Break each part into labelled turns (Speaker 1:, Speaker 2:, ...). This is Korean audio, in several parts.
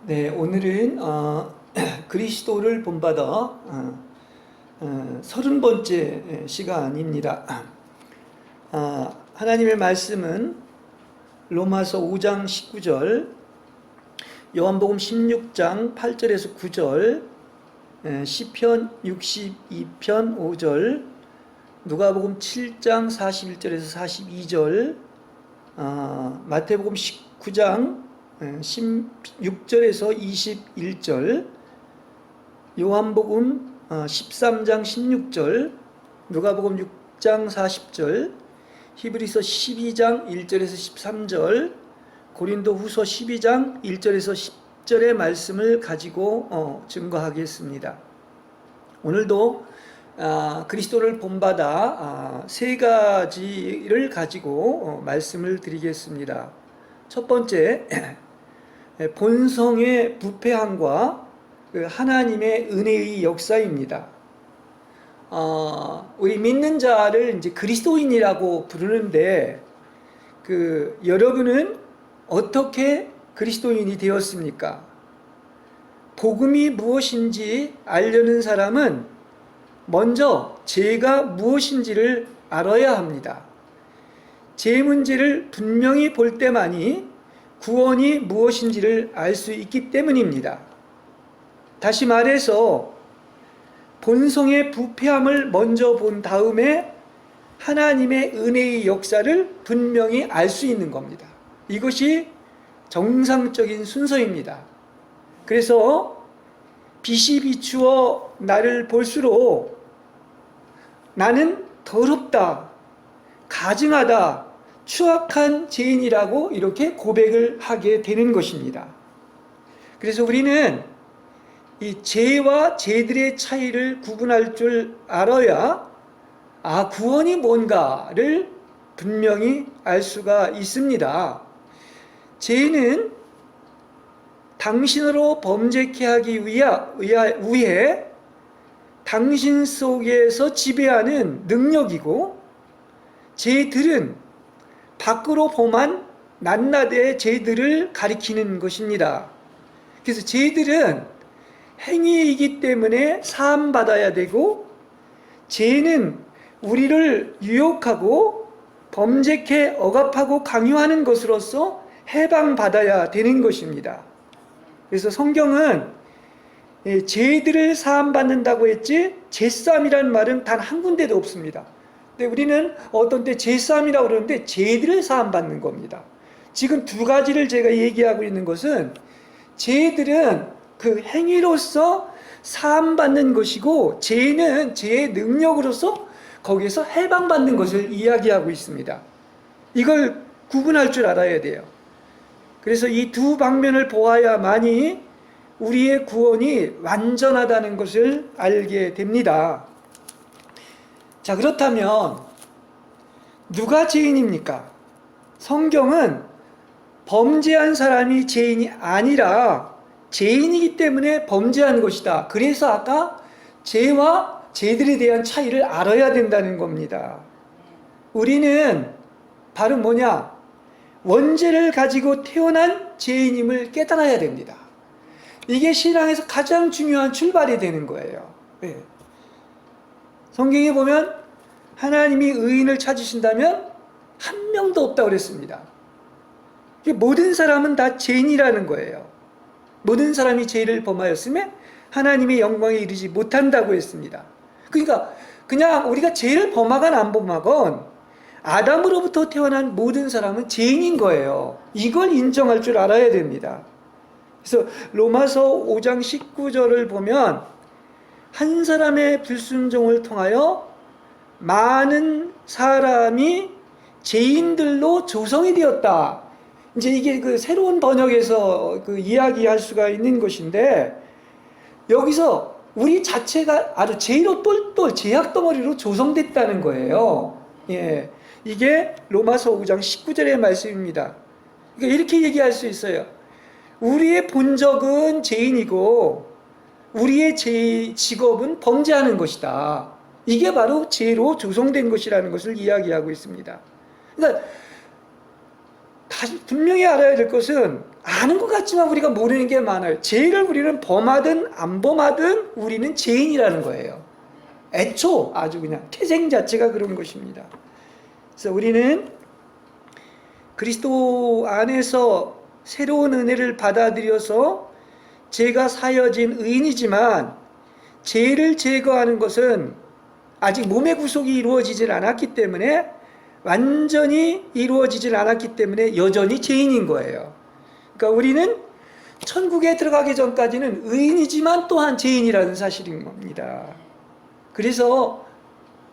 Speaker 1: 네, 오늘은 그리스도를 본받아 30번째 시간입니다. 하나님의 말씀은 로마서 5장 19절, 요한복음 16장 8절에서 9절, 시편 62편 5절, 누가복음 7장 41절에서 42절, 마태복음 19장 16절에서 21절, 요한복음 13장 16절, 누가복음 6장 40절, 히브리서 12장 1절에서 13절, 고린도 후서 12장 1절에서 10절의 말씀을 가지고 증거하겠습니다. 오늘도 그리스도를 본받아 세 가지를 가지고 말씀을 드리겠습니다. 첫 번째, 본성의 부패함과 하나님의 은혜의 역사입니다. 우리 믿는 자를 이제 그리스도인이라고 부르는데, 여러분은 어떻게 그리스도인이 되었습니까? 복음이 무엇인지 알려는 사람은 먼저 죄가 무엇인지를 알아야 합니다. 죄 문제를 분명히 볼 때만이 구원이 무엇인지를 알 수 있기 때문입니다. 다시 말해서 본성의 부패함을 먼저 본 다음에 하나님의 은혜의 역사를 분명히 알 수 있는 겁니다. 이것이 정상적인 순서입니다. 그래서 빛이 비추어 나를 볼수록 나는 더럽다, 가증하다, 추악한 죄인이라고 이렇게 고백을 하게 되는 것입니다. 그래서 우리는 이 죄와 죄들의 차이를 구분할 줄 알아야 구원이 뭔가를 분명히 알 수가 있습니다. 죄는 당신으로 범죄케 하기 위해 당신 속에서 지배하는 능력이고, 죄들은 밖으로 범한 낱낱의 죄들을 가리키는 것입니다. 그래서 죄들은 행위이기 때문에 사함받아야 되고, 죄는 우리를 유혹하고 범죄케 억압하고 강요하는 것으로서 해방받아야 되는 것입니다. 그래서 성경은 죄들을 사함받는다고 했지 죄싸움이라는 말은 단 한 군데도 없습니다. 근데 우리는 어떤 때 죄싸움이라고 그러는데 죄들을 사함받는 겁니다. 지금 두 가지를 제가 얘기하고 있는 것은, 죄들은 그 행위로서 사함받는 것이고, 죄는 죄의 능력으로서 거기에서 해방받는 것을 이야기하고 있습니다. 이걸 구분할 줄 알아야 돼요. 그래서 이 두 방면을 보아야만이 우리의 구원이 완전하다는 것을 알게 됩니다. 자, 그렇다면 누가 죄인입니까? 성경은 범죄한 사람이 죄인이 아니라 죄인이기 때문에 범죄한 것이다. 그래서 아까 죄와 죄들에 대한 차이를 알아야 된다는 겁니다. 우리는 바로 뭐냐? 원죄를 가지고 태어난 죄인임을 깨달아야 됩니다. 이게 신앙에서 가장 중요한 출발이 되는 거예요. 네. 성경에 보면 하나님이 의인을 찾으신다면 한 명도 없다고 그랬습니다. 모든 사람은 다 죄인이라는 거예요. 모든 사람이 죄를 범하였으며 하나님의 영광에 이르지 못한다고 했습니다. 그러니까 그냥 우리가 죄를 범하건 안 범하건 아담으로부터 태어난 모든 사람은 죄인인 거예요. 이걸 인정할 줄 알아야 됩니다. 그래서 로마서 5장 19절을 보면 한 사람의 불순종을 통하여 많은 사람이 죄인들로 조성이 되었다. 이제 이게 새로운 번역에서 이야기할 수가 있는 것인데, 여기서 우리 자체가 아주 죄로 똘똘 죄악 덩어리로 조성됐다는 거예요. 예. 이게 로마서 5장 19절의 말씀입니다. 그러니까 이렇게 얘기할 수 있어요. 우리의 본적은 죄인이고 우리의 직업은 범죄하는 것이다. 이게 바로 죄로 조성된 것이라는 것을 이야기하고 있습니다. 그러니까 다시 분명히 알아야 될 것은, 아는 것 같지만 우리가 모르는 게 많아요. 죄를 우리는 범하든 안 범하든 우리는 죄인이라는 거예요. 애초 아주 그냥 태생 자체가 그런 것입니다. 그래서 우리는 그리스도 안에서 새로운 은혜를 받아들여서 죄가 사여진 의인이지만 죄를 제거하는 것은 아직 몸의 구속이 이루어지질 않았기 때문에 완전히 이루어지질 않았기 때문에 여전히 죄인인 거예요. 그러니까 우리는 천국에 들어가기 전까지는 의인이지만 또한 죄인이라는 사실인 겁니다. 그래서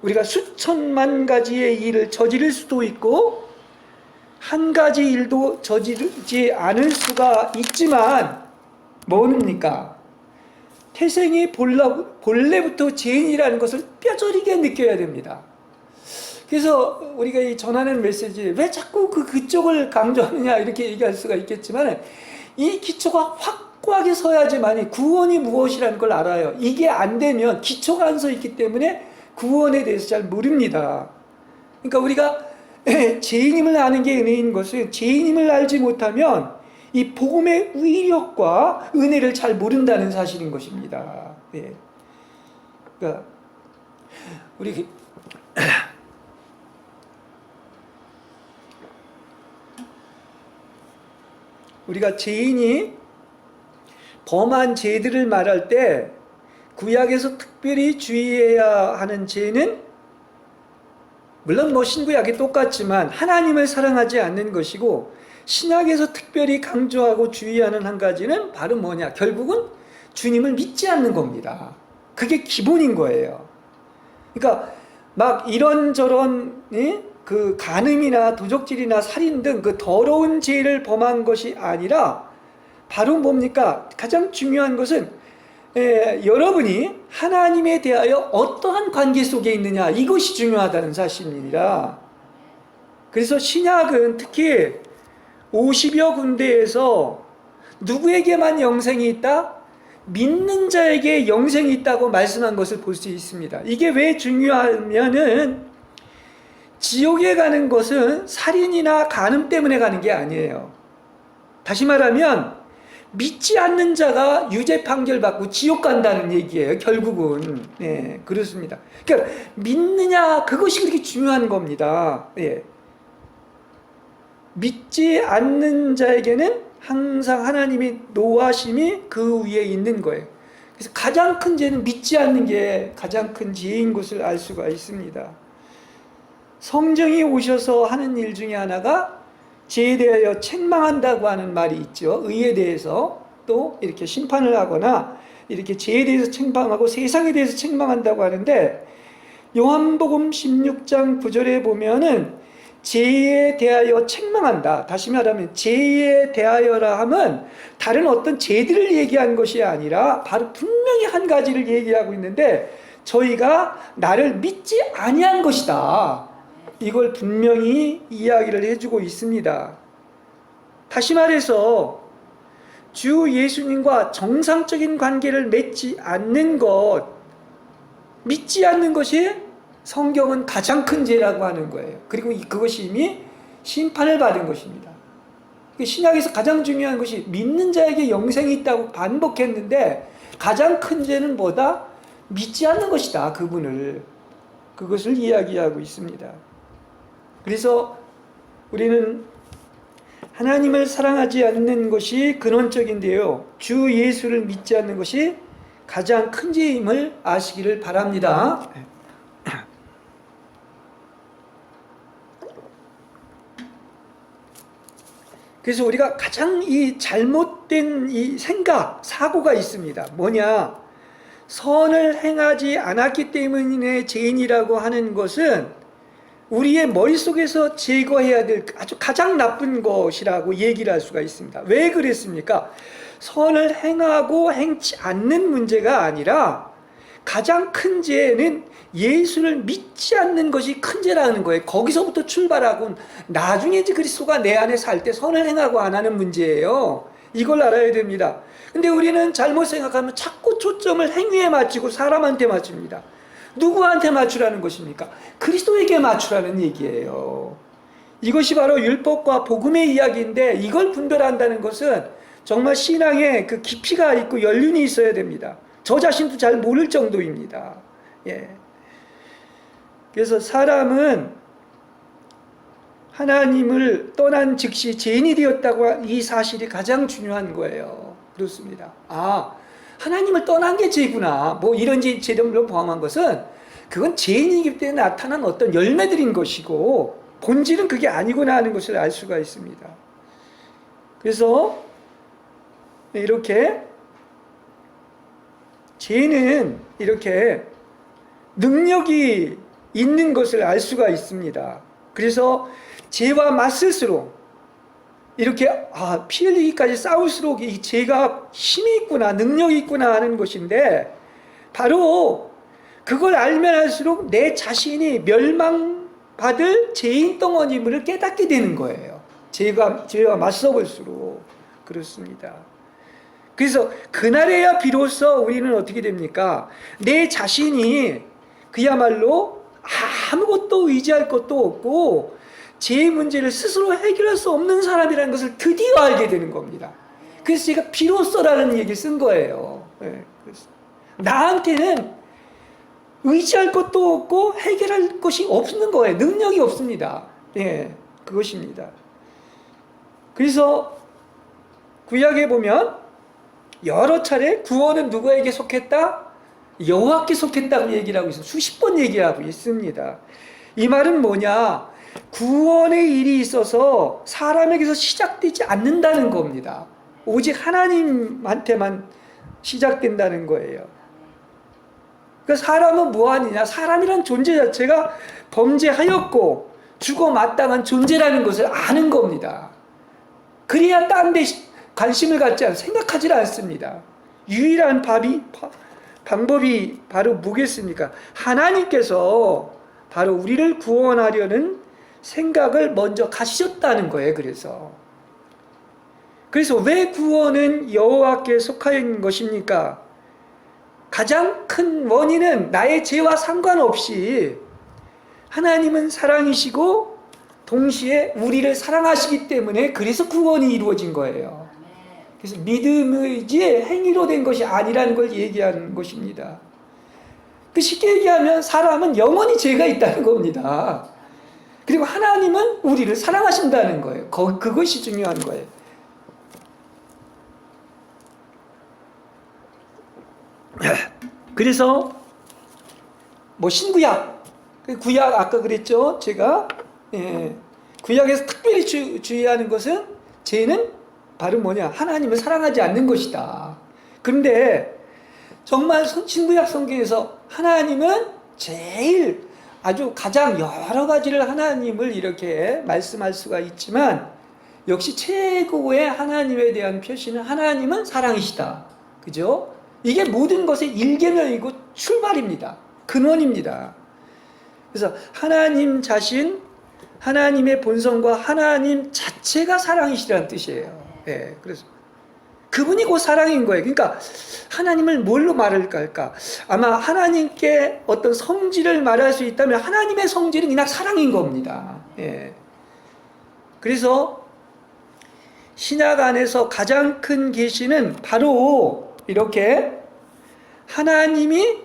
Speaker 1: 우리가 수천만 가지의 일을 저지를 수도 있고 한 가지 일도 저지르지 않을 수가 있지만 뭡니까? 태생이 본래부터 죄인이라는 것을 뼈저리게 느껴야 됩니다. 그래서 우리가 이 전하는 메시지 왜 자꾸 그쪽을 강조하느냐 이렇게 얘기할 수가 있겠지만 이 기초가 확고하게 서야지만 구원이 무엇이라는 걸 알아요. 이게 안 되면 기초가 안 서 있기 때문에 구원에 대해서 잘 모릅니다. 그러니까 우리가 죄인임을 아는 게 은혜인 것은 죄인임을 알지 못하면 이 복음의 위력과 은혜를 잘 모른다는 사실인 것입니다. 예. 그러니까 우리가 죄인이 범한 죄들을 말할 때 구약에서 특별히 주의해야 하는 죄는 물론 신구약이 똑같지만 하나님을 사랑하지 않는 것이고 신약에서 특별히 강조하고 주의하는 한 가지는 바로 뭐냐? 결국은 주님을 믿지 않는 겁니다. 그게 기본인 거예요. 그러니까 막 이런저런 그 간음이나 도적질이나 살인 등 그 더러운 죄를 범한 것이 아니라 바로 뭡니까? 가장 중요한 것은 여러분이 하나님에 대하여 어떠한 관계 속에 있느냐 이것이 중요하다는 사실입니다. 그래서 신약은 특히 50여 군데에서 누구에게만 영생이 있다? 믿는 자에게 영생이 있다고 말씀한 것을 볼 수 있습니다. 이게 왜 중요하냐면 지옥에 가는 것은 살인이나 간음 때문에 가는 게 아니에요. 다시 말하면 믿지 않는 자가 유죄 판결 받고 지옥 간다는 얘기예요. 결국은 그렇습니다. 그러니까 믿느냐 그것이 그렇게 중요한 겁니다. 믿지 않는 자에게는 항상 하나님의 노하심이 그 위에 있는 거예요. 그래서 가장 큰 죄는 믿지 않는 게 가장 큰 죄인 것을 알 수가 있습니다. 성령이 오셔서 하는 일 중에 하나가 죄에 대하여 책망한다고 하는 말이 있죠. 의에 대해서 또 이렇게 심판을 하거나 이렇게 죄에 대해서 책망하고 세상에 대해서 책망한다고 하는데 요한복음 16장 9절에 보면은 죄에 대하여 책망한다. 다시 말하면 죄에 대하여라 하면 다른 어떤 죄들을 얘기한 것이 아니라 바로 분명히 한 가지를 얘기하고 있는데 저희가 나를 믿지 아니한 것이다. 이걸 분명히 이야기를 해주고 있습니다. 다시 말해서 주 예수님과 정상적인 관계를 맺지 않는 것, 믿지 않는 것이 성경은 가장 큰 죄라고 하는 거예요. 그리고 그것이 이미 심판을 받은 것입니다. 신약에서 가장 중요한 것이 믿는 자에게 영생이 있다고 반복했는데 가장 큰 죄는 뭐다? 믿지 않는 것이다. 그것을 이야기하고 있습니다. 그래서 우리는 하나님을 사랑하지 않는 것이 근원적인데요. 주 예수를 믿지 않는 것이 가장 큰 죄임을 아시기를 바랍니다. 그래서 우리가 가장 이 잘못된 이 사고가 있습니다. 뭐냐? 선을 행하지 않았기 때문에 죄인이라고 하는 것은 우리의 머릿속에서 제거해야 될 아주 가장 나쁜 것이라고 얘기를 할 수가 있습니다. 왜 그랬습니까? 선을 행하고 행치 않는 문제가 아니라 가장 큰 죄는 예수를 믿지 않는 것이 큰 죄라는 거예요. 거기서부터 출발하고 나중에 그리스도가 내 안에 살 때 선을 행하고 안 하는 문제예요. 이걸 알아야 됩니다. 근데 우리는 잘못 생각하면 자꾸 초점을 행위에 맞추고 사람한테 맞춥니다. 누구한테 맞추라는 것입니까? 그리스도에게 맞추라는 얘기예요. 이것이 바로 율법과 복음의 이야기인데, 이걸 분별한다는 것은 정말 신앙에 그 깊이가 있고 연륜이 있어야 됩니다. 저 자신도 잘 모를 정도입니다. 예. 그래서 사람은 하나님을 떠난 즉시 죄인이 되었다고, 이 사실이 가장 중요한 거예요. 그렇습니다. 아, 하나님을 떠난 게 죄구나. 뭐 이런 죄를 포함한 것은 그건 죄인이기 때문에 나타난 어떤 열매들인 것이고, 본질은 그게 아니구나 하는 것을 알 수가 있습니다. 그래서 이렇게 죄는 이렇게 능력이 있는 것을 알 수가 있습니다. 그래서 죄와 맞설수록 이렇게 피 흘리기까지 싸울수록 이 죄가 힘이 있구나, 능력이 있구나 하는 것인데, 바로 그걸 알면 할수록 내 자신이 멸망받을 죄인 덩어리임을 깨닫게 되는 거예요. 죄와 맞서 볼수록. 그렇습니다. 그래서 그날에야 비로소 우리는 어떻게 됩니까? 내 자신이 그야말로 아무것도 의지할 것도 없고 죄의 문제를 스스로 해결할 수 없는 사람이라는 것을 드디어 알게 되는 겁니다. 그래서 제가 비로소라는 얘기를 쓴 거예요. 네, 나한테는 의지할 것도 없고 해결할 것이 없는 거예요. 능력이 없습니다. 예, 그것입니다. 그래서 구약에 보면 여러 차례 구원은 누구에게 속했다? 여호와께 속했다고 얘기를 하고 있어요. 수십 번 얘기하고 있습니다. 이 말은 뭐냐? 구원의 일이 있어서 사람에게서 시작되지 않는다는 겁니다. 오직 하나님한테만 시작된다는 거예요. 그러니까 사람은 뭐하느냐? 사람이란 존재 자체가 범죄하였고 죽어 마땅한 존재라는 것을 아는 겁니다. 그래야 딴 데 관심을 갖지 않고 생각하지 않습니다. 유일한 방법이 바로 뭐겠습니까? 하나님께서 바로 우리를 구원하려는 생각을 먼저 가지셨다는 거예요. 그래서 왜 구원은 여호와께 속하여 있는 것입니까? 가장 큰 원인은 나의 죄와 상관없이 하나님은 사랑이시고 동시에 우리를 사랑하시기 때문에 그래서 구원이 이루어진 거예요. 그래서 믿음이지 행위로 된 것이 아니라는 걸 얘기하는 것입니다. 쉽게 얘기하면 사람은 영원히 죄가 있다는 겁니다. 그리고 하나님은 우리를 사랑하신다는 거예요. 그것이 중요한 거예요. 그래서 신구약, 구약 아까 그랬죠. 제가 구약에서 특별히 주의하는 것은 죄는 바로 하나님을 사랑하지 않는 것이다. 그런데 정말 신구약 성경에서 하나님은 제일 아주 가장 여러 가지를 하나님을 이렇게 말씀할 수가 있지만, 역시 최고의 하나님에 대한 표시는 하나님은 사랑이시다. 그죠? 이게 모든 것의 일개명이고 출발입니다. 근원입니다. 그래서 하나님 자신, 하나님의 본성과 하나님 자체가 사랑이시라는 뜻이에요. 네, 그래서 그분이 곧 사랑인 거예요. 그러니까 하나님을 뭘로 말할까? 아마 하나님께 어떤 성질을 말할 수 있다면 하나님의 성질은 그냥 사랑인 겁니다. 예. 그래서 신약 안에서 가장 큰 계시는 바로 이렇게 하나님이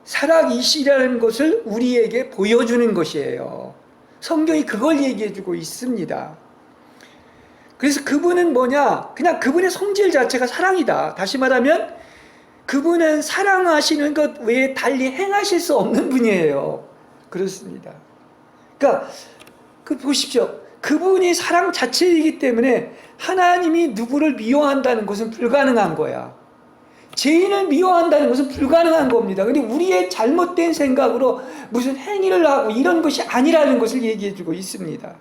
Speaker 1: 사랑이시라는 것을 우리에게 보여주는 것이에요. 성경이 그걸 얘기해주고 있습니다. 그래서 그분은 그냥 그분의 성질 자체가 사랑이다. 다시 말하면 그분은 사랑하시는 것 외에 달리 행하실 수 없는 분이에요. 그렇습니다. 그러니까 보십시오. 그분이 사랑 자체이기 때문에 하나님이 누구를 미워한다는 것은 불가능한 거야. 죄인을 미워한다는 것은 불가능한 겁니다. 근데 우리의 잘못된 생각으로 무슨 행위를 하고 이런 것이 아니라는 것을 얘기해주고 있습니다.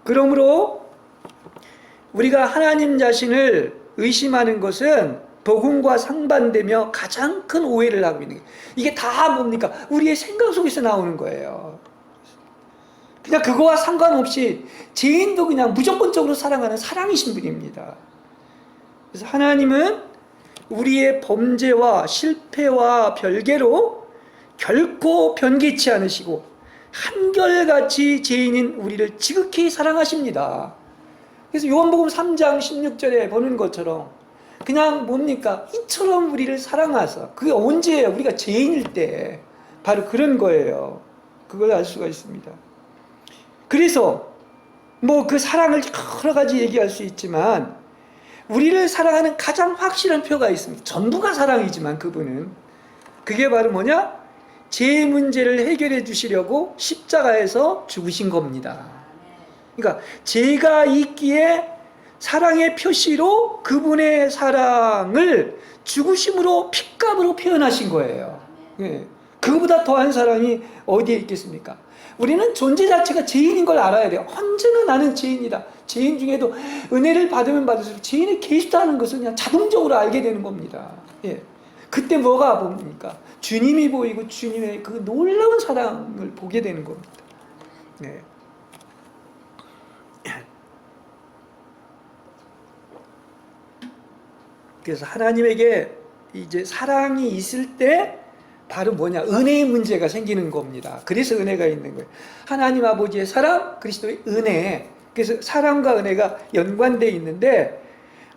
Speaker 1: 그러므로 우리가 하나님 자신을 의심하는 것은 복음과 상반되며 가장 큰 오해를 하고 있는 거예요. 이게 다 뭡니까? 우리의 생각 속에서 나오는 거예요. 그냥 그거와 상관없이 죄인도 그냥 무조건적으로 사랑하는 사랑이신 분입니다. 그래서 하나님은 우리의 범죄와 실패와 별개로 결코 변개치 않으시고 한결같이 죄인인 우리를 지극히 사랑하십니다. 그래서 요한복음 3장 16절에 보는 것처럼 그냥 뭡니까? 이처럼 우리를 사랑하사. 그게 언제예요? 우리가 죄인일 때. 바로 그런 거예요. 그걸 알 수가 있습니다. 그래서 뭐 그 사랑을 여러 가지 얘기할 수 있지만 우리를 사랑하는 가장 확실한 표가 있습니다. 전부가 사랑이지만 그분은 그게 바로 뭐냐? 죄 문제를 해결해 주시려고 십자가에서 죽으신 겁니다. 그러니까 죄가 있기에 사랑의 표시로 그분의 사랑을 죽으심으로 핏값으로 표현하신 거예요. 예. 그보다 더한 사랑이 어디에 있겠습니까? 우리는 존재 자체가 죄인인 걸 알아야 돼요. 언제나 나는 죄인이다. 죄인 중에도 은혜를 받으면 받을수록 죄인의 계시다는 것을 그냥 자동적으로 알게 되는 겁니다. 예. 그때 뭐가 보입니까? 주님이 보이고 주님의 그 놀라운 사랑을 보게 되는 겁니다. 네. 그래서 하나님에게 이제 사랑이 있을 때 바로 뭐냐? 은혜의 문제가 생기는 겁니다. 그래서 은혜가 있는 거예요. 하나님 아버지의 사랑, 그리스도의 은혜. 그래서 사랑과 은혜가 연관되어 있는데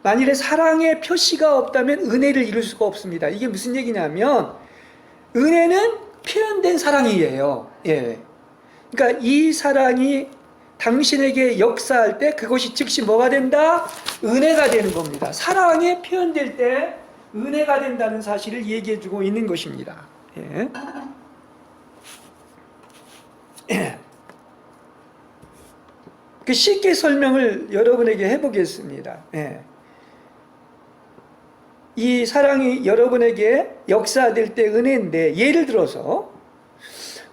Speaker 1: 만일에 사랑의 표시가 없다면 은혜를 이룰 수가 없습니다. 이게 무슨 얘기냐면 은혜는 표현된 사랑이에요. 예. 그러니까 이 사랑이 당신에게 역사할 때 그것이 즉시 뭐가 된다? 은혜가 되는 겁니다. 사랑이 표현될 때 은혜가 된다는 사실을 얘기해 주고 있는 것입니다. 예. 쉽게 설명을 여러분에게 해보겠습니다. 예. 이 사랑이 여러분에게 역사될 때 은혜인데 예를 들어서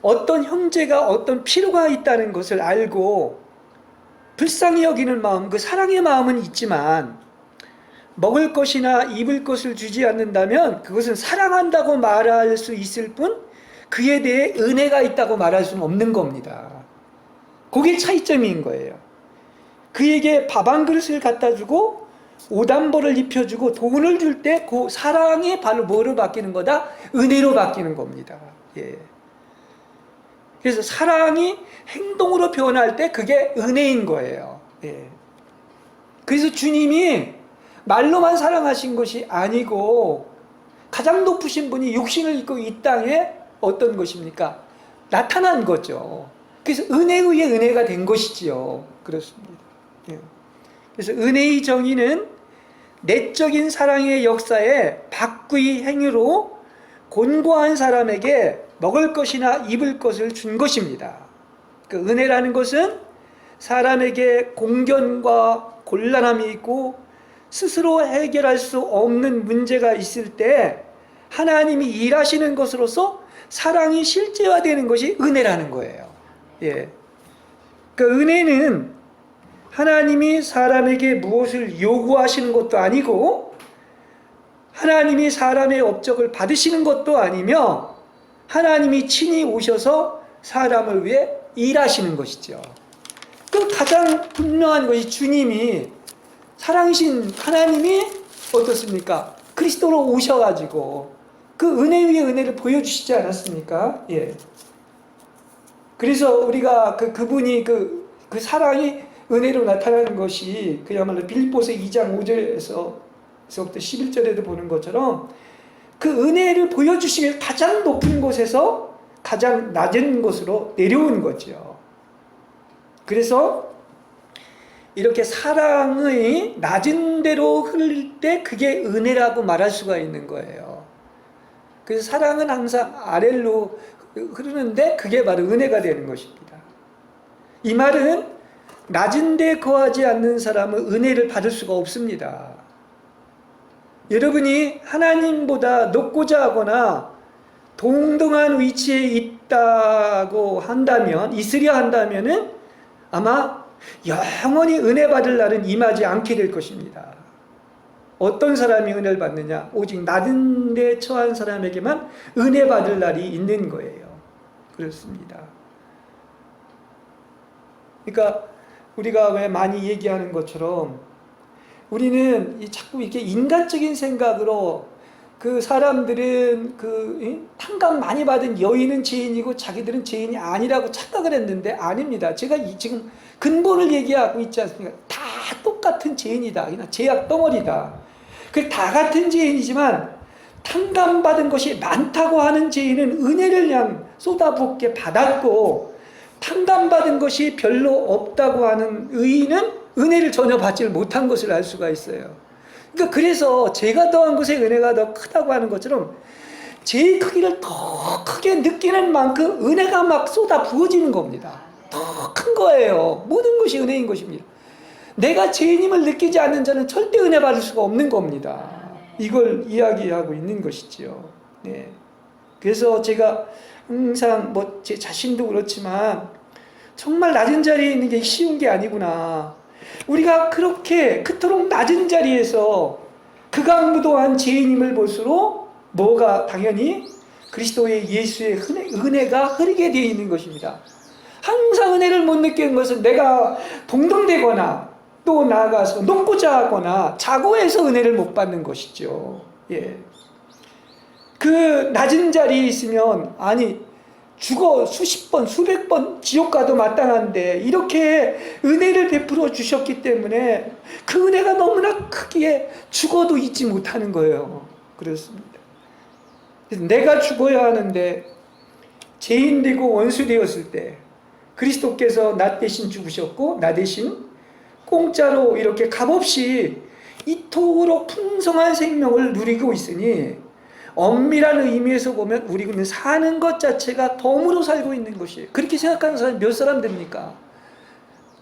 Speaker 1: 어떤 형제가 어떤 필요가 있다는 것을 알고 불쌍히 여기는 마음, 그 사랑의 마음은 있지만 먹을 것이나 입을 것을 주지 않는다면 그것은 사랑한다고 말할 수 있을 뿐 그에 대해 은혜가 있다고 말할 수는 없는 겁니다. 그게 차이점인 거예요. 그에게 밥 한 그릇을 갖다 주고 오담보를 입혀주고 돈을 줄 때 그 사랑이 바로 뭐로 바뀌는 거다? 은혜로 바뀌는 겁니다. 예. 그래서 사랑이 행동으로 변할 때 그게 은혜인 거예요. 예. 그래서 주님이 말로만 사랑하신 것이 아니고 가장 높으신 분이 육신을 입고 이 땅에 어떤 것입니까? 나타난 거죠. 그래서 은혜 위에 은혜가 된 것이지요. 그렇습니다. 예. 그래서 은혜의 정의는 내적인 사랑의 역사에 바꾸의 행위로 곤고한 사람에게 먹을 것이나 입을 것을 준 것입니다. 그 은혜라는 것은 사람에게 공견과 곤란함이 있고 스스로 해결할 수 없는 문제가 있을 때 하나님이 일하시는 것으로서 사랑이 실제화되는 것이 은혜라는 거예요. 예. 그 은혜는 하나님이 사람에게 무엇을 요구하시는 것도 아니고 하나님이 사람의 업적을 받으시는 것도 아니며 하나님이 친히 오셔서 사람을 위해 일하시는 것이죠. 그 가장 분명한 것이 주님이 사랑이신 하나님이 어떻습니까? 그리스도로 오셔가지고 그 은혜 위에 은혜를 보여주시지 않았습니까? 예. 그래서 우리가 그분이 그 사랑이 은혜로 나타나는 것이 그야말로 빌립보서 2장 5절에서부터 11절에도 보는 것처럼 그 은혜를 보여주시길 가장 높은 곳에서 가장 낮은 곳으로 내려온 거죠. 그래서 이렇게 사랑의 낮은 데로 흐를 때 그게 은혜라고 말할 수가 있는 거예요. 그래서 사랑은 항상 아래로 흐르는데 그게 바로 은혜가 되는 것입니다. 이 말은 낮은 데 거하지 않는 사람은 은혜를 받을 수가 없습니다. 여러분이 하나님보다 높고자 하거나 동등한 위치에 있다고 한다면, 있으려 한다면은 아마 영원히 은혜 받을 날은 임하지 않게 될 것입니다. 어떤 사람이 은혜를 받느냐? 오직 낮은 데 처한 사람에게만 은혜 받을 날이 있는 거예요. 그렇습니다. 그러니까 우리가 왜 많이 얘기하는 것처럼 우리는 자꾸 이렇게 인간적인 생각으로 그 사람들은 탕감 많이 받은 여인은 죄인이고 자기들은 죄인이 아니라고 착각을 했는데 아닙니다. 제가 지금 근본을 얘기하고 있지 않습니까? 다 똑같은 죄인이다. 그냥 죄악 덩어리다. 그 다 같은 죄인이지만 탕감 받은 것이 많다고 하는 죄인은 은혜를 그냥 쏟아붓게 받았고, 탕감 받은 것이 별로 없다고 하는 의인은 은혜를 전혀 받지를 못한 것을 알 수가 있어요. 그러니까 그래서 제가 더한 것에 은혜가 더 크다고 하는 것처럼 죄의 크기를 더 크게 느끼는 만큼 은혜가 막 쏟아 부어지는 겁니다. 더 큰 거예요. 모든 것이 은혜인 것입니다. 내가 죄인임을 느끼지 않는 자는 절대 은혜 받을 수가 없는 겁니다. 이걸 이야기하고 있는 것이지요. 네. 그래서 제가 항상 제 자신도 그렇지만 정말 낮은 자리에 있는 게 쉬운 게 아니구나. 우리가 그렇게 그토록 낮은 자리에서 극악무도한 죄인임을 볼수록 뭐가 당연히 그리스도의 예수의 은혜가 흐르게 되어 있는 것입니다. 항상 은혜를 못 느끼는 것은 내가 동동되거나 또 나아가서 높고자 하거나 자고해서 은혜를 못 받는 것이죠. 예. 그 낮은 자리에 있으면 죽어 수십 번, 수백 번 지옥 가도 마땅한데 이렇게 은혜를 베풀어 주셨기 때문에 그 은혜가 너무나 크기에 죽어도 잊지 못하는 거예요. 그렇습니다. 내가 죽어야 하는데 죄인 되고 원수 되었을 때 그리스도께서 나 대신 죽으셨고 나 대신 공짜로 이렇게 값없이 이토록 풍성한 생명을 누리고 있으니 엄밀한 의미에서 보면 우리는 사는 것 자체가 덤으로 살고 있는 것이에요. 그렇게 생각하는 사람이 몇 사람 됩니까?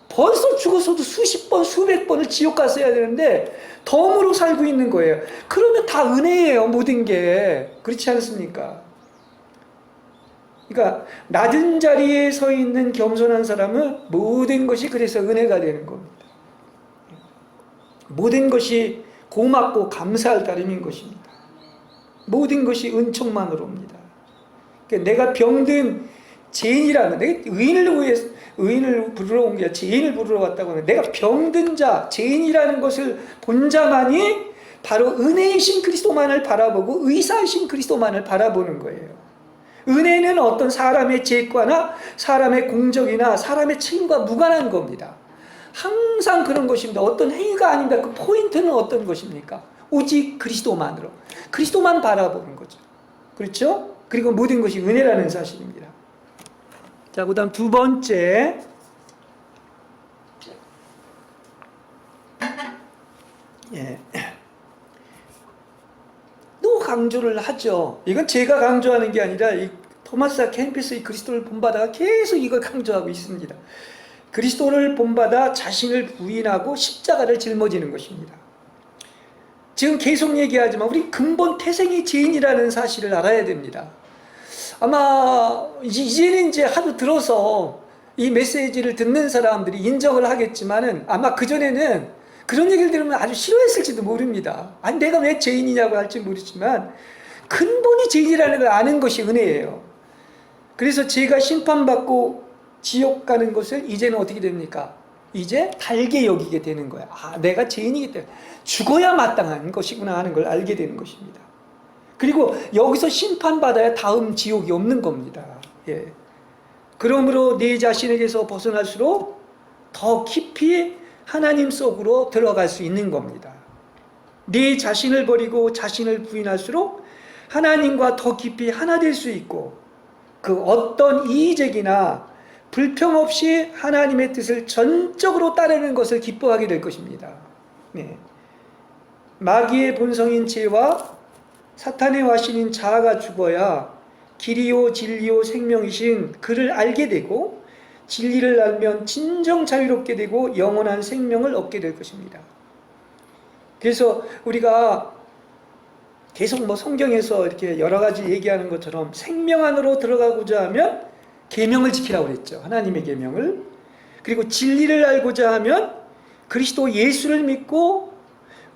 Speaker 1: 벌써 죽었어도 수십 번, 수백 번을 지옥 갔어야 되는데 덤으로 살고 있는 거예요. 그러면 다 은혜예요, 모든 게. 그렇지 않습니까? 그러니까 낮은 자리에 서 있는 겸손한 사람은 모든 것이 그래서 은혜가 되는 겁니다. 모든 것이 고맙고 감사할 따름인 것입니다. 모든 것이 은총만으로 옵니다. 그러니까 내가 병든 죄인이라는, 내가 의인을 부르러 온 게 죄인을 부르러 왔다고 하면 내가 병든 자, 죄인이라는 것을 본 자만이 바로 은혜이신 그리스도만을 바라보고 의사이신 그리스도만을 바라보는 거예요. 은혜는 어떤 사람의 죄과나 사람의 공적이나 사람의 책임과 무관한 겁니다. 항상 그런 것입니다. 어떤 행위가 아닙니다. 그 포인트는 어떤 것입니까? 오직 그리스도만으로. 그리스도만 바라보는 거죠. 그렇죠? 그리고 모든 것이 은혜라는 사실입니다. 자, 그 다음 두 번째. 예. 또 강조를 하죠. 이건 제가 강조하는 게 아니라 이 토마스 캠피스의 그리스도를 본받아가 계속 이걸 강조하고 있습니다. 그리스도를 본받아 자신을 부인하고 십자가를 짊어지는 것입니다. 지금 계속 얘기하지만 우리 근본 태생이 죄인이라는 사실을 알아야 됩니다. 아마 이제는 이제 하도 들어서 이 메시지를 듣는 사람들이 인정을 하겠지만은 아마 그전에는 그런 얘기를 들으면 아주 싫어했을지도 모릅니다. 아니 내가 왜 죄인이냐고 할지 모르지만 근본이 죄인이라는 걸 아는 것이 은혜예요. 그래서 제가 심판받고 지옥 가는 것을 이제는 어떻게 됩니까? 이제 달게 여기게 되는 거야. 아, 내가 죄인이기 때문에 죽어야 마땅한 것이구나 하는 걸 알게 되는 것입니다. 그리고 여기서 심판받아야 다음 지옥이 없는 겁니다. 예. 그러므로 내 자신에게서 벗어날수록 더 깊이 하나님 속으로 들어갈 수 있는 겁니다. 내 자신을 버리고 자신을 부인할수록 하나님과 더 깊이 하나 될 수 있고 그 어떤 이의적이나 불평 없이 하나님의 뜻을 전적으로 따르는 것을 기뻐하게 될 것입니다. 네. 마귀의 본성인 죄와 사탄의 화신인 자아가 죽어야 길이요 진리요 생명이신 그를 알게 되고 진리를 알면 진정 자유롭게 되고 영원한 생명을 얻게 될 것입니다. 그래서 우리가 계속 성경에서 이렇게 여러 가지 얘기하는 것처럼 생명 안으로 들어가고자 하면 계명을 지키라고 그랬죠. 하나님의 계명을. 그리고 진리를 알고자 하면 그리스도 예수를 믿고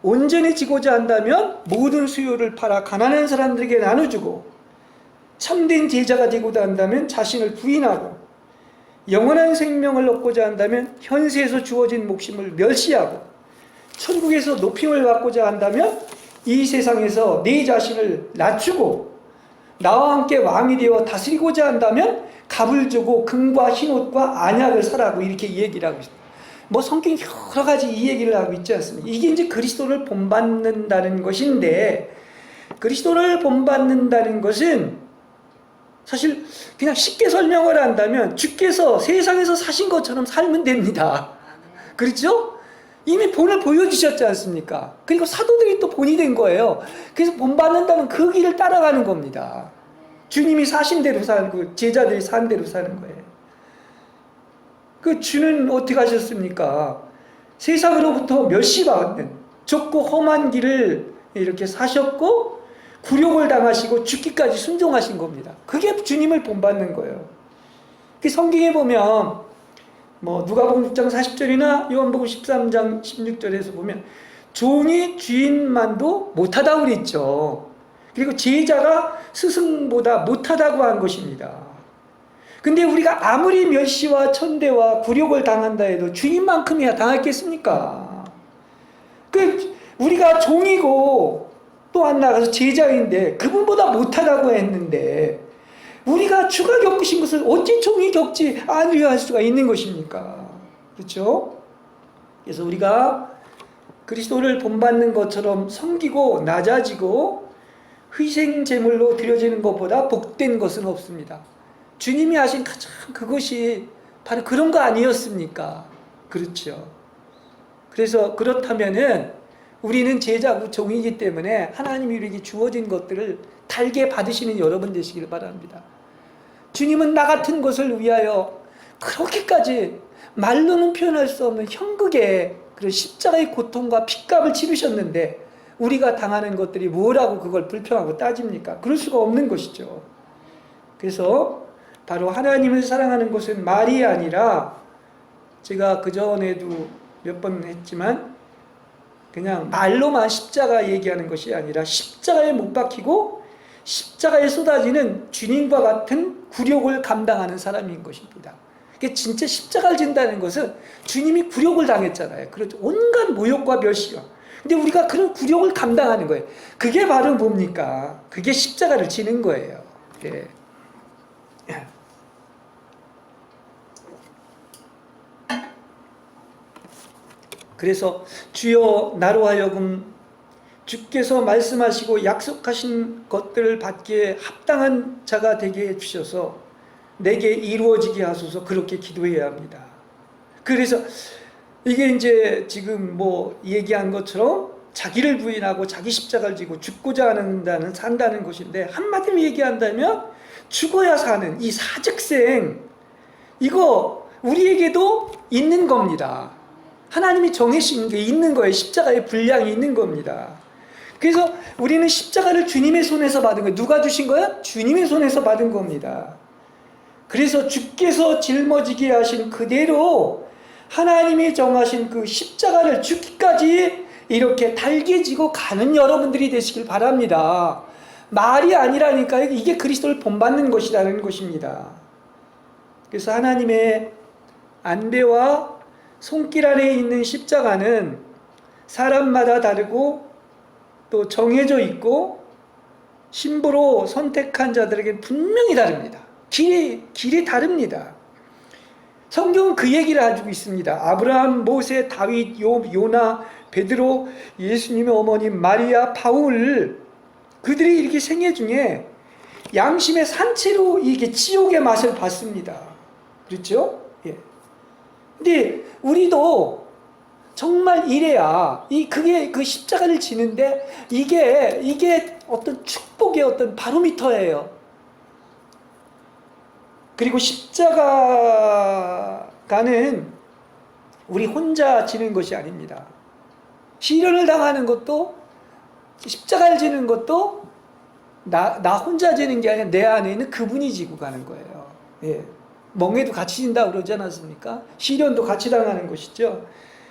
Speaker 1: 온전해지고자 한다면 모든 수요를 팔아 가난한 사람들에게 나눠주고 참된 제자가 되고자 한다면 자신을 부인하고 영원한 생명을 얻고자 한다면 현세에서 주어진 목숨을 멸시하고 천국에서 높임을 받고자 한다면 이 세상에서 내 자신을 낮추고 나와 함께 왕이 되어 다스리고자 한다면 값을 주고 금과 흰옷과 안약을 사라고 이렇게 얘기를 하고 있습니다. 뭐 성경이 여러 가지 이 얘기를 하고 있지 않습니까? 이게 이제 그리스도를 본받는다는 것인데, 그리스도를 본받는다는 것은 사실 그냥 쉽게 설명을 한다면 주께서 세상에서 사신 것처럼 살면 됩니다. 그렇죠? 이미 본을 보여주셨지 않습니까? 그리고 사도들이 또 본이 된 거예요. 그래서 본받는다면 그 길을 따라가는 겁니다. 주님이 사신 대로 살고 제자들이 산 대로 사는 거예요. 그 주는 어떻게 하셨습니까? 세상으로부터 멸시받는 좁고 험한 길을 이렇게 사셨고 굴욕을 당하시고 죽기까지 순종하신 겁니다. 그게 주님을 본받는 거예요. 그 성경에 보면 뭐 누가복음 6장 40절이나 요한복음 13장 16절에서 보면 종이 주인만도 못하다고 그랬죠. 그리고 제자가 스승보다 못하다고 한 것입니다. 근데 우리가 아무리 멸시와 천대와 굴욕을 당한다 해도 주님만큼이야 당했겠습니까? 우리가 종이고 또 안 나가서 제자인데 그분보다 못하다고 했는데 우리가 주가 겪으신 것을 어찌 종이 겪지 않으려 수가 있는 것입니까? 그렇죠? 그래서 우리가 그리스도를 본받는 것처럼 섬기고 낮아지고 희생 제물로 드려지는 것보다 복된 것은 없습니다. 주님이 하신 가장 그것이 바로 그런 거 아니었습니까? 그렇죠. 그래서 그렇다면은 우리는 제자고 종이기 때문에 하나님이 우리에게 주어진 것들을 달게 받으시는 여러분 되시기를 바랍니다. 주님은 나 같은 것을 위하여 그렇게까지 말로는 표현할 수 없는 형극의 그런 십자가의 고통과 핏값을 치르셨는데 우리가 당하는 것들이 뭐라고 그걸 불평하고 따집니까? 그럴 수가 없는 것이죠. 그래서 바로 하나님을 사랑하는 것은 말이 아니라 제가 그전에도 몇 번 했지만 그냥 말로만 십자가 얘기하는 것이 아니라 십자가에 못 박히고 십자가에 쏟아지는 주님과 같은 굴욕을 감당하는 사람인 것입니다. 진짜 십자가를 진다는 것은 주님이 굴욕을 당했잖아요. 그렇죠. 온갖 모욕과 멸시와. 근데 우리가 그런 굴욕을 감당하는 거예요. 그게 바로 뭡니까? 그게 십자가를 지는 거예요. 예. 그래서 주여 나로 하여금 주께서 말씀하시고 약속하신 것들을 받기에 합당한 자가 되게 해주셔서 내게 이루어지게 하소서 그렇게 기도해야 합니다. 그래서 이게 이제 지금 뭐 얘기한 것처럼 자기를 부인하고 자기 십자가를 지고 죽고자 산다는 것인데 한마디로 얘기한다면 죽어야 사는 이 사직생 이거 우리에게도 있는 겁니다. 하나님이 정해신 게 있는 거예요. 십자가의 분량이 있는 겁니다. 그래서 우리는 십자가를 주님의 손에서 받은 거예요. 누가 주신 거야? 주님의 손에서 받은 겁니다. 그래서 주께서 짊어지게 하신 그대로 하나님이 정하신 그 십자가를 죽기까지 이렇게 달게 지고 가는 여러분들이 되시길 바랍니다. 말이 아니라니까요. 이게 그리스도를 본받는 것이라는 것입니다. 그래서 하나님의 안대와 손길 안에 있는 십자가는 사람마다 다르고 또 정해져 있고 신부로 선택한 자들에게 분명히 다릅니다. 길이 다릅니다. 성경은 그 얘기를 가지고 있습니다. 아브라함, 모세, 다윗, 욥, 요나, 베드로, 예수님의 어머님 마리아, 바울 그들이 이렇게 생애 중에 양심의 산채로 이게 지옥의 맛을 봤습니다. 그렇죠? 예. 근데 우리도 정말 이래야 그게 그 십자가를 지는데 이게 어떤 축복의 어떤 바로미터예요. 그리고 십자가는 우리 혼자 지는 것이 아닙니다. 시련을 당하는 것도 십자가를 지는 것도 나 혼자 지는 게 아니라 내 안에 있는 그분이 지고 가는 거예요. 예. 멍에도 같이 진다고 그러지 않았습니까? 시련도 같이 당하는 것이죠.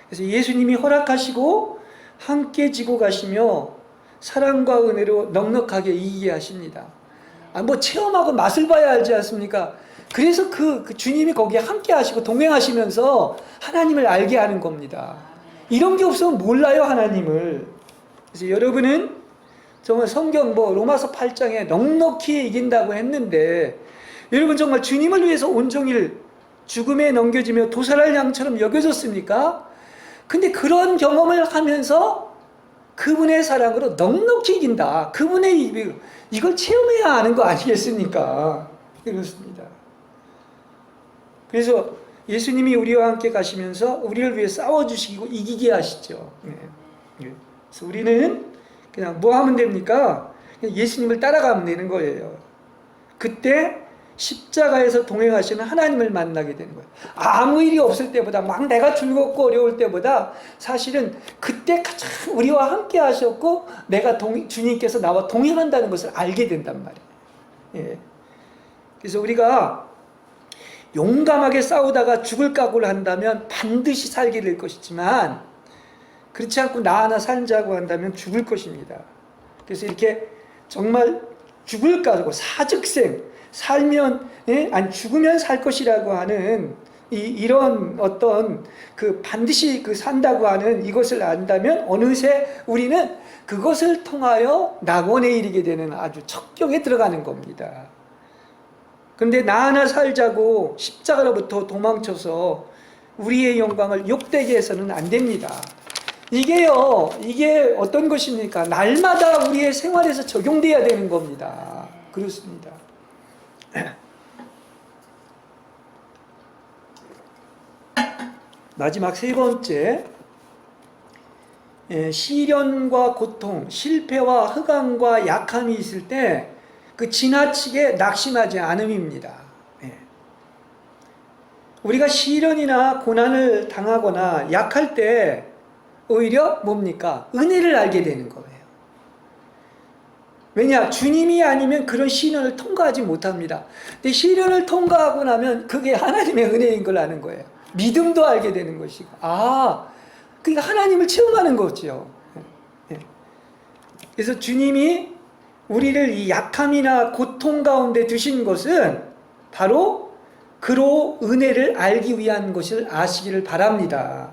Speaker 1: 그래서 예수님이 허락하시고 함께 지고 가시며 사랑과 은혜로 넉넉하게 이기게 하십니다. 뭐 체험하고 맛을 봐야 알지 않습니까? 그래서 그 주님이 거기에 함께 하시고 동행하시면서 하나님을 알게 하는 겁니다. 이런 게 없으면 몰라요, 하나님을. 그래서 여러분은 정말 성경 로마서 8장에 넉넉히 이긴다고 했는데, 여러분 정말 주님을 위해서 온종일 죽음에 넘겨지며 도살할 양처럼 여겨졌습니까? 근데 그런 경험을 하면서 그분의 사랑으로 넉넉히 이긴다. 그분의 이걸 체험해야 하는 거 아니겠습니까? 그렇습니다. 그래서 예수님이 우리와 함께 가시면서 우리를 위해 싸워주시고 이기게 하시죠. 그래서 우리는 그냥 뭐 하면 됩니까? 그냥 예수님을 따라가면 되는 거예요. 그때 십자가에서 동행하시는 하나님을 만나게 되는 거예요. 아무 일이 없을 때보다, 막 내가 즐겁고 어려울 때보다 사실은 그때 가장 우리와 함께 하셨고 주님께서 나와 동행한다는 것을 알게 된단 말이에요. 예. 그래서 우리가 용감하게 싸우다가 죽을 각오를 한다면 반드시 살게 될 것이지만, 그렇지 않고 나 하나 살자고 한다면 죽을 것입니다. 그래서 이렇게 정말 죽을 각오, 사즉생, 살면, 아니 죽으면 살 것이라고 하는 이런 어떤 반드시 산다고 하는 이것을 안다면 어느새 우리는 그것을 통하여 낙원에 이르게 되는 아주 척경에 들어가는 겁니다. 그런데 나 하나 살자고 십자가로부터 도망쳐서 우리의 영광을 욕되게 해서는 안 됩니다. 이게 어떤 것입니까? 날마다 우리의 생활에서 적용돼야 되는 겁니다. 그렇습니다. 마지막 세 번째, 시련과 고통, 실패와 흑암과 약함이 있을 때 지나치게 낙심하지 않음입니다. 우리가 시련이나 고난을 당하거나 약할 때 오히려 뭡니까? 은혜를 알게 되는 거예요. 왜냐? 주님이 아니면 그런 시련을 통과하지 못합니다. 근데 시련을 통과하고 나면 그게 하나님의 은혜인 걸 아는 거예요. 믿음도 알게 되는 것이고, 그러니까 하나님을 체험하는 거죠. 그래서 주님이 우리를 이 약함이나 고통 가운데 두신 것은 바로 그로 은혜를 알기 위한 것을 아시기를 바랍니다.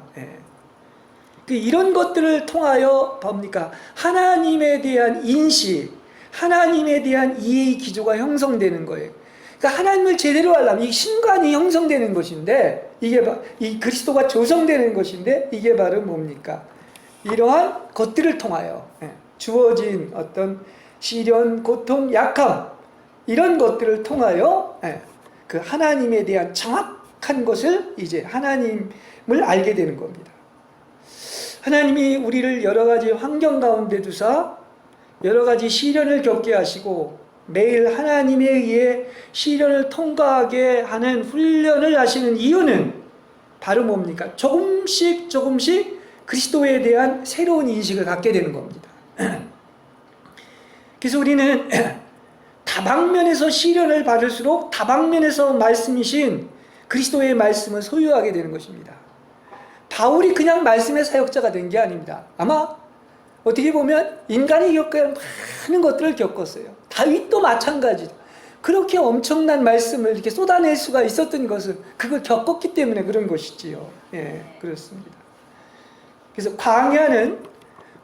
Speaker 1: 이런 것들을 통하여 뭡니까? 하나님에 대한 인식, 하나님에 대한 이해의 기조가 형성되는 거예요. 그러니까 하나님을 제대로 알려면 이 신관이 형성되는 것인데, 이 그리스도가 조성되는 것인데, 이게 바로 뭡니까? 이러한 것들을 통하여 주어진 어떤 시련, 고통, 약함, 이런 것들을 통하여 그 하나님에 대한 정확한 것을 이제 하나님을 알게 되는 겁니다. 하나님이 우리를 여러 가지 환경 가운데 두사 여러 가지 시련을 겪게 하시고 매일 하나님에 의해 시련을 통과하게 하는 훈련을 하시는 이유는 바로 뭡니까? 조금씩 그리스도에 대한 새로운 인식을 갖게 되는 겁니다. 그래서 우리는 다방면에서 시련을 받을수록 다방면에서 말씀이신 그리스도의 말씀을 소유하게 되는 것입니다. 바울이 그냥 말씀의 사역자가 된 게 아닙니다. 아마 어떻게 보면 인간이 겪어야 많은 것들을 겪었어요. 다윗도 마찬가지죠. 그렇게 엄청난 말씀을 이렇게 쏟아낼 수가 있었던 것은 그걸 겪었기 때문에 그런 것이지요. 그렇습니다. 그래서 광야는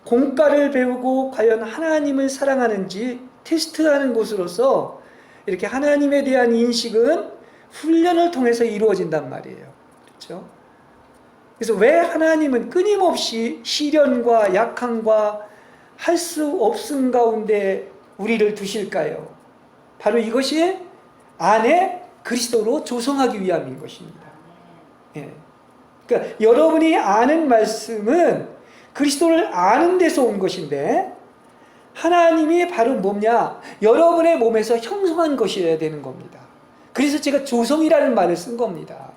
Speaker 1: 공과를 배우고 과연 하나님을 사랑하는지 테스트하는 곳으로서 이렇게 하나님에 대한 인식은 훈련을 통해서 이루어진단 말이에요. 그렇죠? 그래서 왜 하나님은 끊임없이 시련과 약함과 할 수 없음 가운데 우리를 두실까요? 바로 이것이 안에 그리스도로 조성하기 위함인 것입니다. 그러니까 여러분이 아는 말씀은 그리스도를 아는 데서 온 것인데, 하나님이 바로 뭐냐? 여러분의 몸에서 형성한 것이어야 되는 겁니다. 그래서 제가 조성이라는 말을 쓴 겁니다.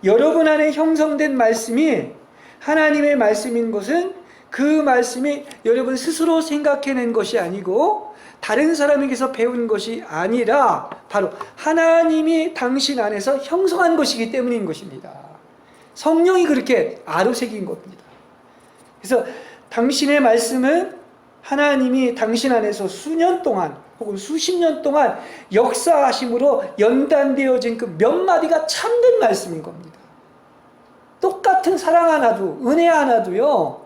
Speaker 1: 여러분 안에 형성된 말씀이 하나님의 말씀인 것은 그 말씀이 여러분 스스로 생각해낸 것이 아니고 다른 사람에게서 배운 것이 아니라 바로 하나님이 당신 안에서 형성한 것이기 때문인 것입니다. 성령이 그렇게 아로새긴 겁니다. 그래서 당신의 말씀은 하나님이 당신 안에서 수년 동안 혹은 수십 년 동안 역사하심으로 연단되어진 그 몇 마디가 참된 말씀인 겁니다. 똑같은 사랑 하나도, 은혜 하나도요,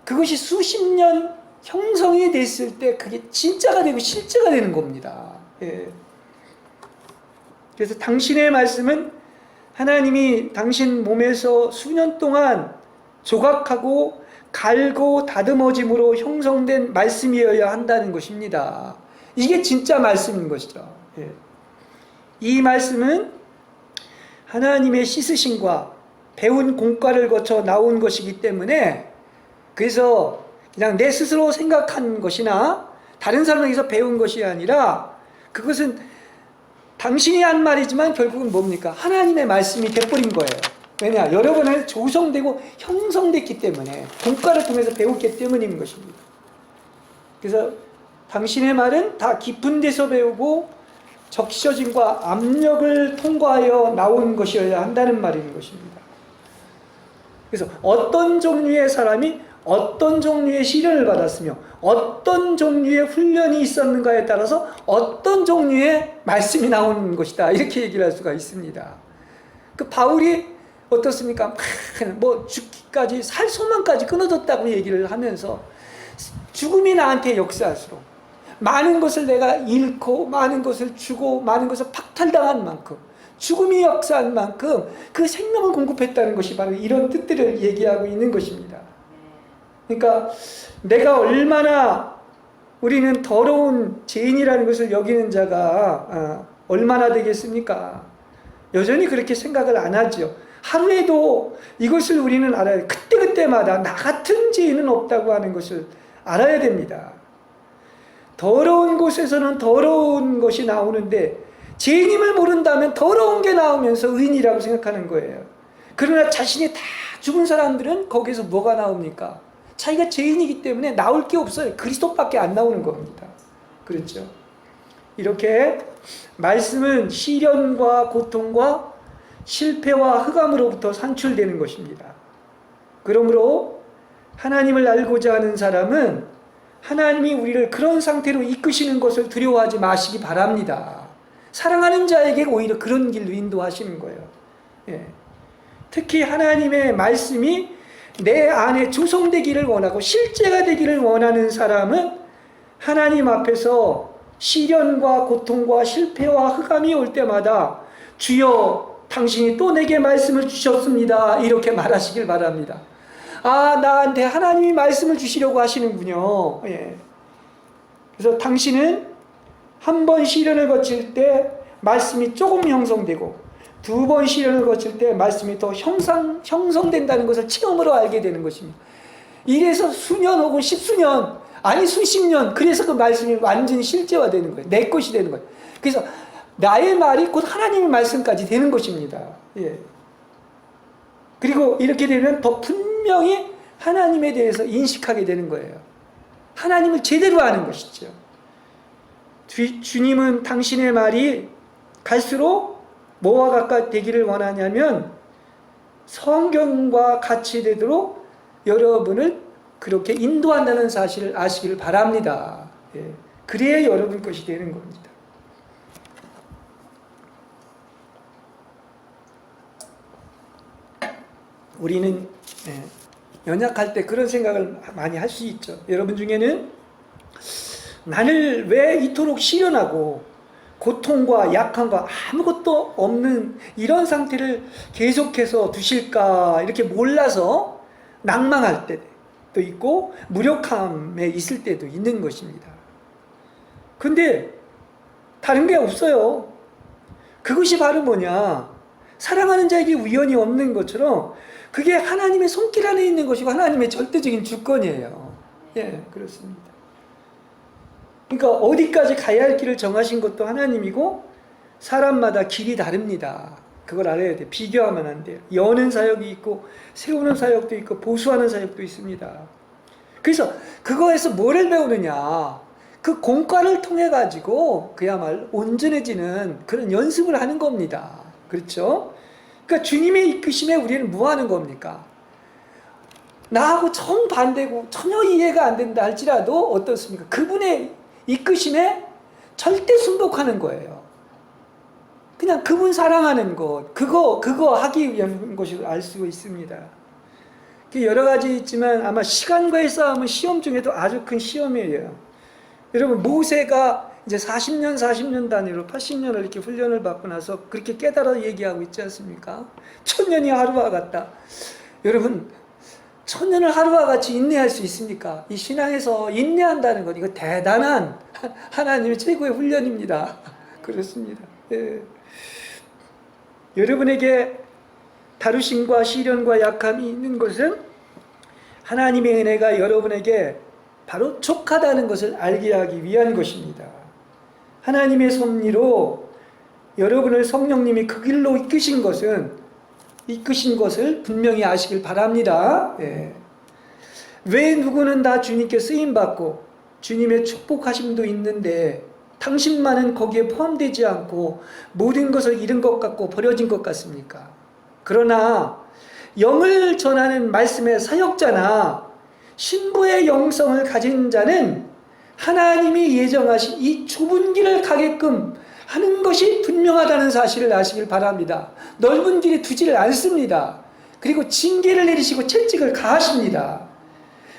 Speaker 1: 그것이 수십 년 형성이 됐을 때 그게 진짜가 되고 실제가 되는 겁니다. 예. 그래서 당신의 말씀은 하나님이 당신 몸에서 수년 동안 조각하고 갈고 다듬어짐으로 형성된 말씀이어야 한다는 것입니다. 이게 진짜 말씀인 것이죠. 예. 이 말씀은 하나님의 씻으심과 배운 공과를 거쳐 나온 것이기 때문에, 그래서 그냥 내 스스로 생각한 것이나 다른 사람에게서 배운 것이 아니라, 그것은 당신이 한 말이지만 결국은 뭡니까? 하나님의 말씀이 돼버린 거예요. 왜냐? 여러 번 안에 조성되고 형성됐기 때문에, 공과를 통해서 배웠기 때문인 것입니다. 그래서 당신의 말은 다 깊은 데서 배우고 적셔짐과 압력을 통과하여 나온 것이어야 한다는 말인 것입니다. 그래서 어떤 종류의 사람이 어떤 종류의 시련을 받았으며 어떤 종류의 훈련이 있었는가에 따라서 어떤 종류의 말씀이 나오는 것이다, 이렇게 얘기를 할 수가 있습니다. 그 바울이 어떻습니까? 뭐 죽기까지 살 소망까지 끊어졌다고 얘기를 하면서, 죽음이 나한테 역사할수록 많은 것을 내가 잃고 많은 것을 주고 많은 것을 박탈당한 만큼, 죽음이 역사한 만큼 그 생명을 공급했다는 것이 바로 이런 뜻들을 얘기하고 있는 것입니다. 그러니까 내가 얼마나, 우리는 더러운 죄인이라는 것을 여기는 자가 얼마나 되겠습니까? 여전히 그렇게 생각을 안 하죠. 하루에도 이것을 우리는 알아야, 그때그때마다 나 같은 죄인은 없다고 하는 것을 알아야 됩니다. 더러운 곳에서는 더러운 것이 나오는데, 죄인임을 모른다면 더러운 게 나오면서 의인이라고 생각하는 거예요. 그러나 자신이 다 죽은 사람들은 거기서 뭐가 나옵니까? 자기가 죄인이기 때문에 나올 게 없어요. 그리스도밖에 안 나오는 겁니다. 그렇죠? 이렇게 말씀은 시련과 고통과 실패와 흑암으로부터 산출되는 것입니다. 그러므로 하나님을 알고자 하는 사람은 하나님이 우리를 그런 상태로 이끄시는 것을 두려워하지 마시기 바랍니다. 사랑하는 자에게 오히려 그런 길로 인도하시는 거예요. 예. 특히 하나님의 말씀이 내 안에 조성되기를 원하고 실제가 되기를 원하는 사람은 하나님 앞에서 시련과 고통과 실패와 흑암이 올 때마다 주여 당신이 또 내게 말씀을 주셨습니다, 이렇게 말하시길 바랍니다. 아, 나한테 하나님이 말씀을 주시려고 하시는군요. 예. 그래서 당신은 한 번 시련을 거칠 때 말씀이 조금 형성되고, 두 번 시련을 거칠 때 말씀이 더 형성된다는 것을 체험으로 알게 되는 것입니다. 이래서 수년 혹은 십수년, 아니 수십 년, 그래서 그 말씀이 완전히 실제화되는 거예요. 내 것이 되는 거예요. 그래서 나의 말이 곧 하나님의 말씀까지 되는 것입니다. 예. 그리고 이렇게 되면 더 분명히 하나님에 대해서 인식하게 되는 거예요. 하나님을 제대로 아는 것이죠. 주님은 당신의 말이 갈수록 뭐와 가까이 되기를 원하냐면 성경과 같이 되도록 여러분을 그렇게 인도한다는 사실을 아시기를 바랍니다. 예. 그래야 여러분 것이 되는 겁니다. 우리는 연약할 때 그런 생각을 많이 할 수 있죠. 여러분 중에는 나를 왜 이토록 시련하고 고통과 약함과 아무것도 없는 이런 상태를 계속해서 두실까, 이렇게 몰라서 낭망할 때도 있고 무력함에 있을 때도 있는 것입니다. 근데 다른 게 없어요. 그것이 바로 뭐냐, 사랑하는 자에게 우연이 없는 것처럼 그게 하나님의 손길 안에 있는 것이고 하나님의 절대적인 주권이에요. 예, 그렇습니다. 그러니까 어디까지 가야 할 길을 정하신 것도 하나님이고, 사람마다 길이 다릅니다. 그걸 알아야 돼요. 비교하면 안 돼요. 여는 사역이 있고 세우는 사역도 있고 보수하는 사역도 있습니다. 그래서 그거에서 뭐를 배우느냐, 그 공과를 통해 가지고 그야말로 온전해지는 그런 연습을 하는 겁니다. 그렇죠? 그러니까 주님의 이끄심에 우리는 뭐 하는 겁니까? 나하고 정반대고 전혀 이해가 안 된다 할지라도 어떻습니까? 그분의 이끄심에 절대 순복하는 거예요. 그냥 그분 사랑하는 것, 그거 하기 위한 것을 알 수 있습니다. 여러 가지 있지만 아마 시간과의 싸움은 시험 중에도 아주 큰 시험이에요. 여러분, 모세가 이제 40년 단위로 80년을 이렇게 훈련을 받고 나서 그렇게 깨달아 얘기하고 있지 않습니까? 1000년이 하루와 같다. 여러분, 1000년을 하루와 같이 인내할 수 있습니까? 이 신앙에서 인내한다는 것, 이거 대단한 하나님의 최고의 훈련입니다. 그렇습니다. 예. 여러분에게 다루심과 시련과 약함이 있는 것은 하나님의 은혜가 여러분에게 바로 족하다는 것을 알게 하기 위한 것입니다. 하나님의 섭리로 여러분을 성령님이 그 길로 이끄신 것을 분명히 아시길 바랍니다. 예. 왜 누구는 다 주님께 쓰임받고 주님의 축복하심도 있는데 당신만은 거기에 포함되지 않고 모든 것을 잃은 것 같고 버려진 것 같습니까? 그러나 영을 전하는 말씀의 사역자나 신부의 영성을 가진 자는 하나님이 예정하신 이 좁은 길을 가게끔 하는 것이 분명하다는 사실을 아시길 바랍니다. 넓은 길에 두지를 않습니다. 그리고 징계를 내리시고 채찍을 가하십니다.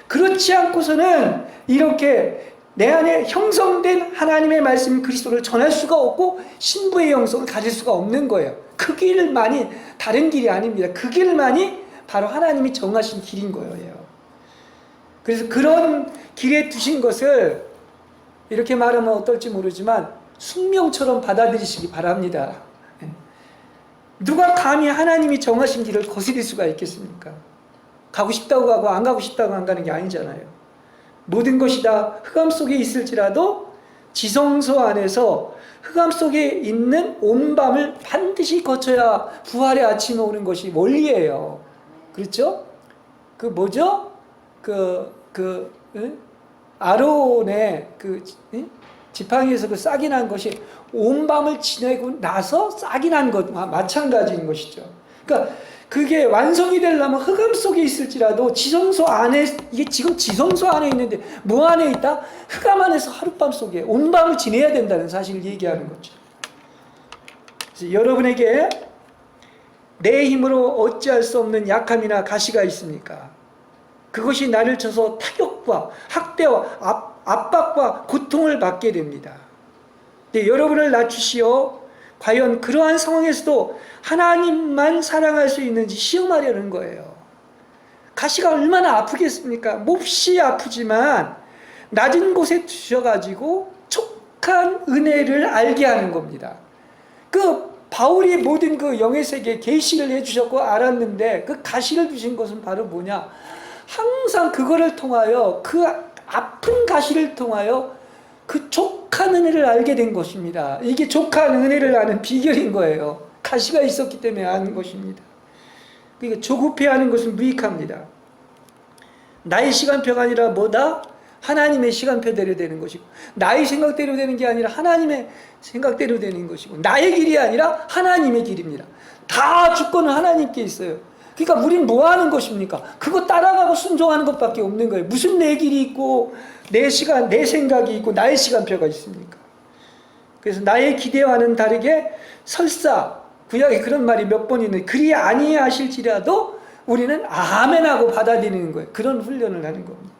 Speaker 1: 그렇지 않고서는 이렇게 내 안에 형성된 하나님의 말씀 그리스도를 전할 수가 없고 신부의 영성을 가질 수가 없는 거예요. 그 길만이 다른 길이 아닙니다. 그 길만이 바로 하나님이 정하신 길인 거예요. 그래서 그런 길에 두신 것을 이렇게 말하면 어떨지 모르지만 숙명처럼 받아들이시기 바랍니다. 누가 감히 하나님이 정하신 길을 거스릴 수가 있겠습니까? 가고 싶다고 가고 안 가고 싶다고 안 가는 게 아니잖아요. 모든 것이 다 흑암 속에 있을지라도 지성소 안에서 흑암 속에 있는 온 밤을 반드시 거쳐야 부활의 아침에 오는 것이 원리예요. 그렇죠? 그 뭐죠? 아론의 지팡이에서 그 싹이 난 것이 온 밤을 지내고 나서 싹이 난 것과 마찬가지인 것이죠. 그러니까 그게 완성이 되려면 흑암 속에 있을지라도 지성소 안에, 이게 지금 지성소 안에 있는데 뭐 안에 있다? 흑암 안에서 하룻밤 속에 온 밤을 지내야 된다는 사실을 얘기하는 거죠. 그래서 여러분에게 내 힘으로 어찌할 수 없는 약함이나 가시가 있습니까? 그것이 나를 쳐서 타격과 학대와 압박과 고통을 받게 됩니다. 네, 여러분을 낮추시어 과연 그러한 상황에서도 하나님만 사랑할 수 있는지 시험하려는 거예요. 가시가 얼마나 아프겠습니까? 몹시 아프지만 낮은 곳에 두셔가지고 촉한 은혜를 알게 하는 겁니다. 그 바울이 모든 그 영의 세계에 계시를 해주셨고 알았는데 그 가시를 주신 것은 바로 뭐냐? 항상 그거를 통하여 그 아픈 가시를 통하여 그 족한 은혜를 알게 된 것입니다. 이게 족한 은혜를 아는 비결인 거예요. 가시가 있었기 때문에 아는 것입니다. 그러니까 조급해하는 것은 무익합니다. 나의 시간표가 아니라 뭐다? 하나님의 시간표대로 되는 것이고, 나의 생각대로 되는 게 아니라 하나님의 생각대로 되는 것이고, 나의 길이 아니라 하나님의 길입니다. 다 주권은 하나님께 있어요. 그러니까 우린 뭐 하는 것입니까? 그거 따라가고 순종하는 것밖에 없는 거예요. 무슨 내 길이 있고 내 시간, 내 생각이 있고 나의 시간표가 있습니까? 그래서 나의 기대와는 다르게 설사 구약에 그런 말이 몇 번 있는데 그리 아니하실지라도 우리는 아멘하고 받아들이는 거예요. 그런 훈련을 하는 겁니다.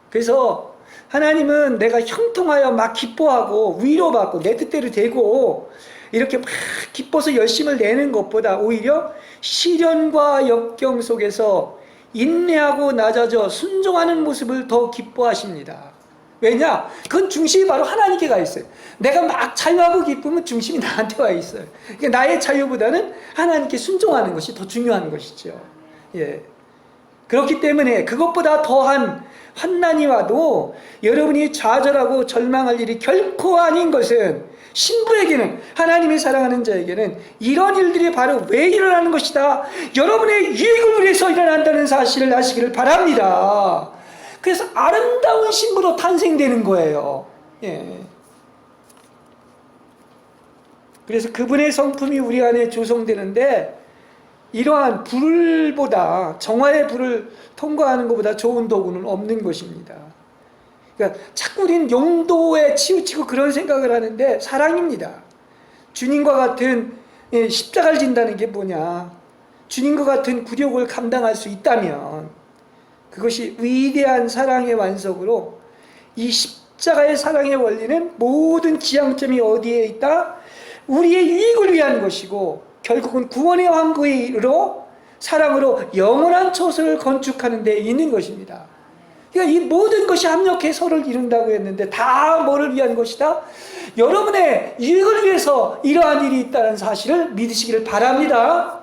Speaker 1: 그래서 하나님은 내가 형통하여 막 기뻐하고 위로받고 내 뜻대로 되고 이렇게 막 기뻐서 열심을 내는 것보다 오히려 시련과 역경 속에서 인내하고 낮아져 순종하는 모습을 더 기뻐하십니다. 왜냐? 그건 중심이 바로 하나님께 가 있어요. 내가 막 자유하고 기쁘면 중심이 나한테 와 있어요. 그러니까 나의 자유보다는 하나님께 순종하는 것이 더 중요한 것이죠. 예. 그렇기 때문에 그것보다 더한 환난이 와도 여러분이 좌절하고 절망할 일이 결코 아닌 것은 신부에게는, 하나님이 사랑하는 자에게는 이런 일들이 바로 왜 일어나는 것이다, 여러분의 유익을 위해서 일어난다는 사실을 아시기를 바랍니다. 그래서 아름다운 신부로 탄생되는 거예요. 예. 그래서 그분의 성품이 우리 안에 조성되는데 이러한 불보다, 정화의 불을 통과하는 것보다 좋은 도구는 없는 것입니다. 그러니까 자꾸 우리는 용도에 치우치고 그런 생각을 하는데 사랑입니다. 주님과 같은 십자가를 진다는 게 뭐냐? 주님과 같은 굴욕을 감당할 수 있다면 그것이 위대한 사랑의 완성으로 이 십자가의 사랑의 원리는 모든 지향점이 어디에 있다? 우리의 유익을 위한 것이고 결국은 구원의 왕국으로 사랑으로 영원한 초소를 건축하는 데 있는 것입니다. 그러니까 이 모든 것이 합력해 서로를 이룬다고 했는데 다 뭐를 위한 것이다? 여러분의 유익을 위해서 이러한 일이 있다는 사실을 믿으시기를 바랍니다.